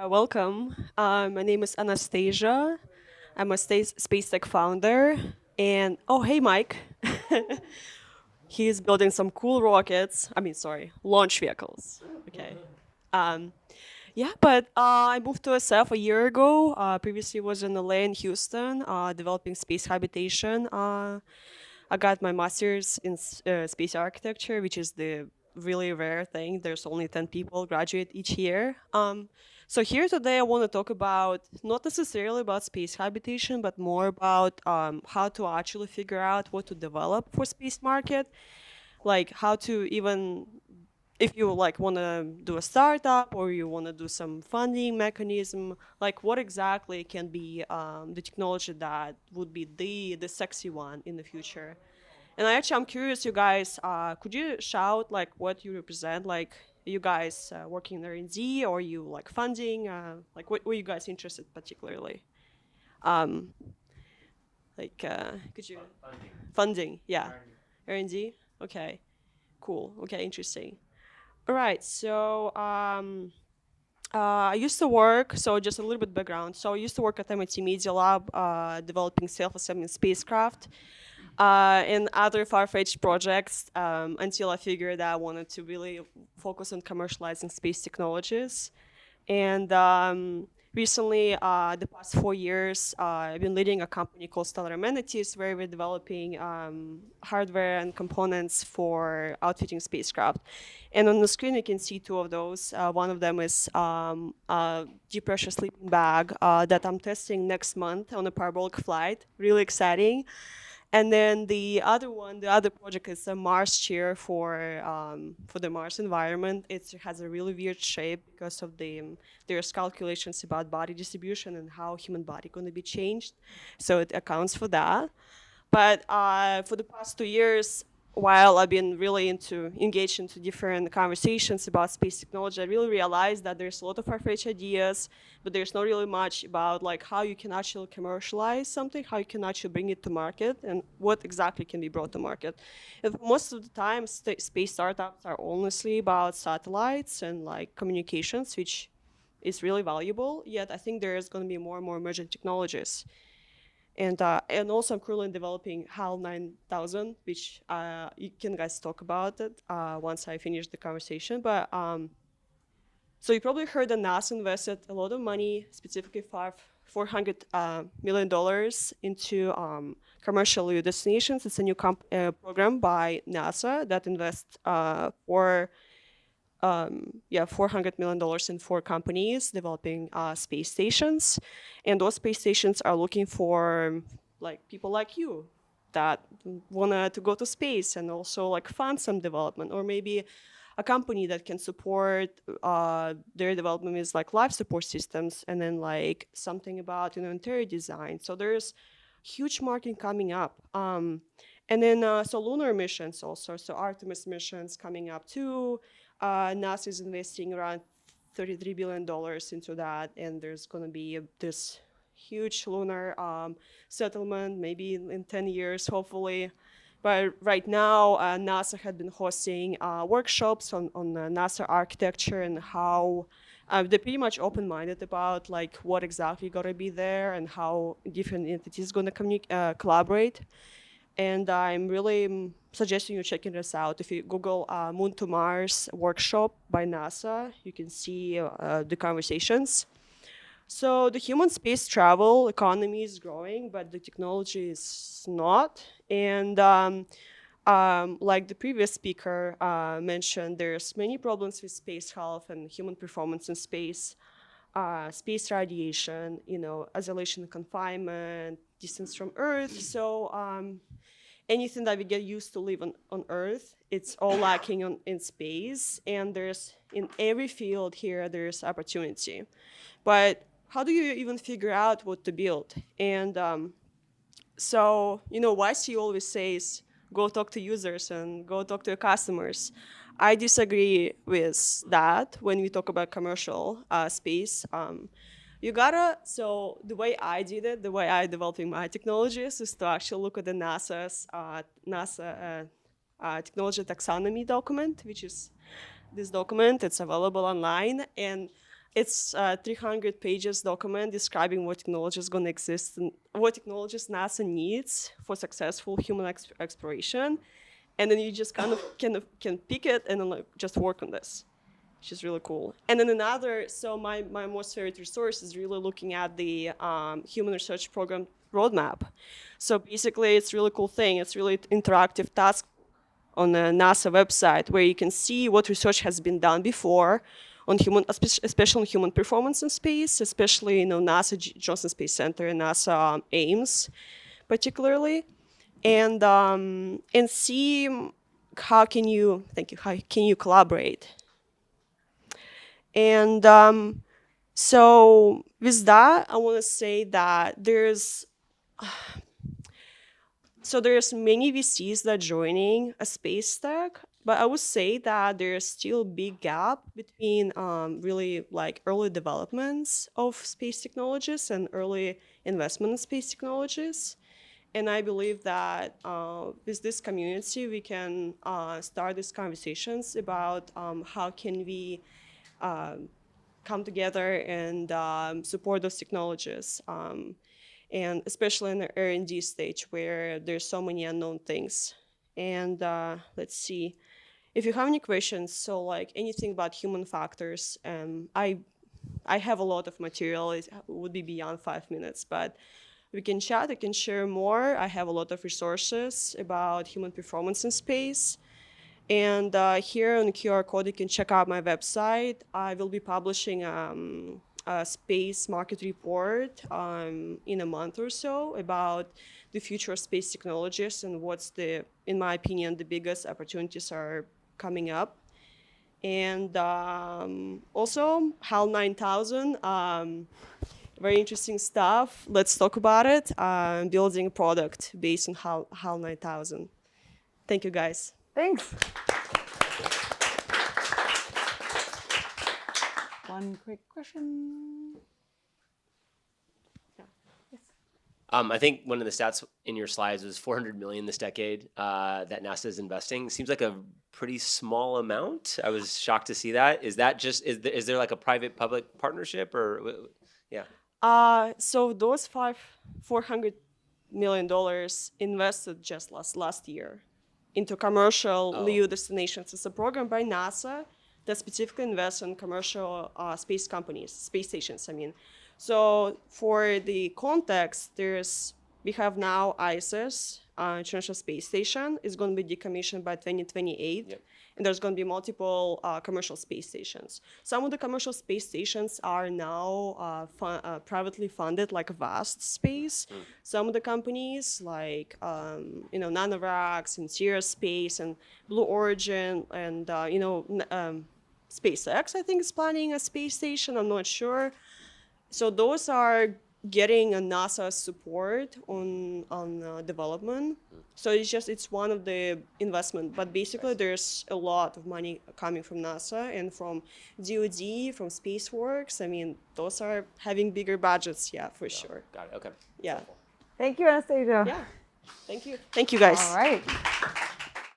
Welcome. My name is Anastasia. I'm a space tech founder. And oh, hey, Mike. He's building some cool rockets. Sorry, launch vehicles. Okay. Um, yeah, but I moved to SF a year ago. Previously was in LA and Houston, developing space habitation. I got my master's in space architecture, which is the really rare thing. There's only 10 people graduate each year. So here today, I want to talk about not necessarily about space habitation, but more about how to actually figure out what to develop for space market, like how to even if you like want to do a startup or you want to do some funding mechanism, like what exactly can be the technology that would be the sexy one in the future. And I'm curious, you guys, could you shout like what you represent? Like, are you guys working in R&D or you like funding? Like, what were you guys interested particularly? Um, could you funding? Yeah, R&D. Okay, cool. Okay, interesting. All right. So I used to work. So just a little bit background. So I used to work at MIT Media Lab, developing self-assembling spacecraft and other far-fetched projects until I figured I wanted to really focus on commercializing space technologies. And recently, the past 4 years, I've been leading a company called Stellar Amenities, where we're developing hardware and components for outfitting spacecraft. And on the screen, you can see two of those. One of them is a deep pressure sleeping bag that I'm testing next month on a parabolic flight. Really exciting. And then the other one, the other project is a Mars chair for the Mars environment. It has a really weird shape because of there's calculations about body distribution and how human body going to be changed, so it accounts for that. But for the past 2 years, while I've been really engaged into different conversations about space technology, I really realized that there's a lot of far-fetched ideas, but there's not really much about like how you can actually commercialize something, how you can actually bring it to market, and what exactly can be brought to market. And most of the time, space startups are honestly about satellites and like communications, which is really valuable. Yet I think there's going to be more and more emerging technologies. And also I'm currently developing HAL 9000, which you can guys talk about it once I finish the conversation. But so you probably heard that NASA invested a lot of money, specifically $400 million into commercial LEO destinations. It's a new program by NASA that invests $400 million in four companies developing space stations. And those space stations are looking for like people like you that want to go to space and also like fund some development, or maybe a company that can support their development is like life support systems, and then like something about interior design. So there's huge market coming up. And then so lunar missions also. So Artemis missions coming up too. NASA is investing around $33 billion into that, and there's going to be this huge lunar settlement maybe in 10 years, hopefully. But right now, NASA had been hosting workshops on NASA architecture and how they're pretty much open-minded about like what exactly going to be there and how different entities going to collaborate. And I'm really suggesting you checking this out. If you Google Moon to Mars workshop by NASA, you can see the conversations. So the human space travel economy is growing, but the technology is not. And like the previous speaker mentioned, there's many problems with space health and human performance in space. Space radiation, isolation and confinement, distance from Earth. So anything that we get used to live on Earth, it's all lacking in space. And there's in every field here, there's opportunity. But how do you even figure out what to build? And so, YC always says, go talk to users and go talk to your customers. I disagree with that when we talk about commercial space. So the way I did it, the way I developing my technologies is to actually look at the NASA technology taxonomy document, which is this document. It's available online. And It's a 300 pages document describing what technology is going to exist and what technologies NASA needs for successful human exploration. And then you just kind of can pick it and then like, just work on this, which is really cool. And then so my most favorite resource is really looking at the Human Research Program roadmap. So basically, it's a really cool thing. It's really interactive task on the NASA website where you can see what research has been done before on human, especially on human performance in space, especially NASA Johnson Space Center and NASA Ames, particularly, and see how can you collaborate. And so with that, I want to say that there's many VCs that are joining a space tech, but I would say that there's still a big gap between really like early developments of space technologies and early investment in space technologies. And I believe that with this community, we can start these conversations about how can we come together and support those technologies. And especially in the R&D stage where there's so many unknown things. And let's see, if you have any questions, so like anything about human factors, I have a lot of material. It would be beyond 5 minutes, but we can chat. I can share more. I have a lot of resources about human performance in space. And here on the QR code, you can check out my website. I will be publishing a space market report in a month or so about the future of space technologies and what's in my opinion, the biggest opportunities are coming up. And also HAL 9000, very interesting stuff. Let's talk about it. Building a product based on HAL 9000. Thank you, guys. Thanks. One quick question. Yeah. Yes. I think one of the stats in your slides was 400 million this decade that NASA is investing. Seems like a pretty small amount. I was shocked to see that. Is that just is there like a private-public partnership or yeah? So those $400 million invested just last year into commercial LEO destinations. It's a program by NASA that specifically invests in commercial space companies, space stations, I mean. So for the context, we have now ISS, International Space Station, is going to be decommissioned by 2028. Yep. And there's going to be multiple commercial space stations. Some of the commercial space stations are now privately funded, like Vast Space. Some of the companies, like Nanovrax and Sierra Space and Blue Origin and SpaceX, I think, is planning a space station. I'm not sure. So those are getting a NASA support on development. So it's one of the investment, but basically there's a lot of money coming from NASA and from DoD, from SpaceWorks. I mean, those are having bigger budgets, yeah, for sure. Got it. Okay. Yeah. Thank you, Anastasia. Yeah. Thank you. Thank you, guys. All right.